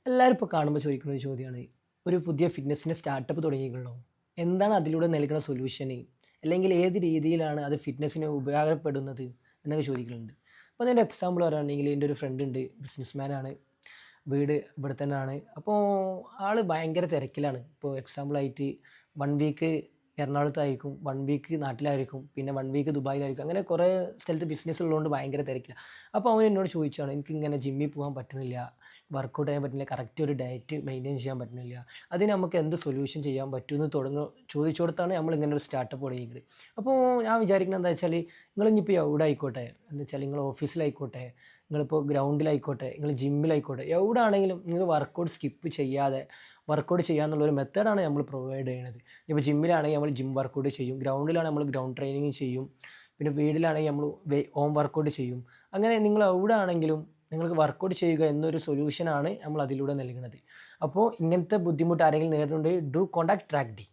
എല്ലാവരും ഇപ്പോൾ കാണുമ്പോൾ ചോദിക്കുന്ന ഒരു ചോദ്യമാണ്. ഒരു പുതിയ ഫിറ്റ്നസിൻ്റെ സ്റ്റാർട്ടപ്പ് തുടങ്ങിയിട്ടുണ്ടോ? എന്താണ് അതിലൂടെ നൽകുന്ന സൊല്യൂഷന്? അല്ലെങ്കിൽ ഏത് രീതിയിലാണ് അത് ഫിറ്റ്നസിന് ഉപകാരപ്പെടുന്നത് എന്നൊക്കെ ചോദിക്കലുണ്ട്. അപ്പോൾ അതിൻ്റെ എക്സാമ്പിൾ പറയുകയാണെങ്കിൽ എൻ്റെ ഒരു ഫ്രണ്ട് ഉണ്ട്. ബിസിനസ്മാനാണ്. വീട് ഇവിടെ തന്നെയാണ്. അപ്പോൾ ആള് ഭയങ്കര തിരക്കിലാണ്. ഇപ്പോൾ എക്സാമ്പിളായിട്ട് 1 വീക്ക് എറണാകുളത്തായിരിക്കും, 1 വീക്ക് നാട്ടിലായിരിക്കും, പിന്നെ 1 വീക്ക് ദുബായിലായിരിക്കും. അങ്ങനെ കുറേ സ്ഥലത്ത് ബിസിനസ് ഉള്ളതുകൊണ്ട് ഭയങ്കര തിരക്കിലാണ്. അപ്പോൾ അവൻ എന്നോട് ചോദിച്ചതാണ്, "എനിക്കിങ്ങനെ ജിമ്മിൽ പോകാൻ പറ്റുന്നില്ല, വർക്കൗട്ട് ചെയ്യാൻ പറ്റുന്നില്ല, കറക്റ്റ് ഒരു ഡയറ്റ് മെയിൻറ്റെയിൻ ചെയ്യാൻ പറ്റുന്നില്ല. അതിന് നമുക്ക് എന്ത് സൊല്യൂഷൻ ചെയ്യാൻ പറ്റുമെന്ന് ചോദിച്ചിടത്താണ് നമ്മൾ ഇങ്ങനെ ഒരു സ്റ്റാർട്ടപ്പ് തുടങ്ങിയത്." അപ്പോൾ ഞാൻ വിചാരിക്കുന്നത് എന്താ വെച്ചാൽ, നിങ്ങൾ ഇനിയിപ്പോൾ എവിടെ ആയിക്കോട്ടെ, എന്ന് വെച്ചാൽ നിങ്ങൾ ഓഫീസിലായിക്കോട്ടെ, നിങ്ങളിപ്പോൾ ഗ്രൗണ്ടിലായിക്കോട്ടെ, നിങ്ങൾ ജിമ്മിലായിക്കോട്ടെ, എവിടെ ആണെങ്കിലും നിങ്ങൾക്ക് വർക്കൗട്ട് സ്കിപ്പ് ചെയ്യാതെ വർക്കൗട്ട് ചെയ്യാന്നുള്ളൊരു മെത്തേഡാണ് നമ്മൾ പ്രൊവൈഡ് ചെയ്യണത്. ഇപ്പോൾ ജിമ്മിലാണെങ്കിൽ നമ്മൾ ജിം വർക്കൗട്ട് ചെയ്യും, ഗ്രൗണ്ടിലാണെങ്കിൽ നമ്മൾ ഗ്രൗണ്ട് ട്രെയിനിങ് ചെയ്യും, പിന്നെ വീട്ടിലാണെങ്കിൽ നമ്മൾ ഹോം വർക്കൗട്ട് ചെയ്യും. അങ്ങനെ നിങ്ങൾ എവിടെ ആണെങ്കിലും നിങ്ങൾക്ക് വർക്കൗട്ട് ചെയ്യുക എന്നൊരു സൊല്യൂഷനാണ് നമ്മൾ അതിലൂടെ നൽകുന്നത്. അപ്പോൾ ഇങ്ങനത്തെ ബുദ്ധിമുട്ട് ആരെങ്കിലും നേരിടുന്നുണ്ടെങ്കിൽ ഡു കോൺടാക്ട് ട്രാക്ക് ഡി.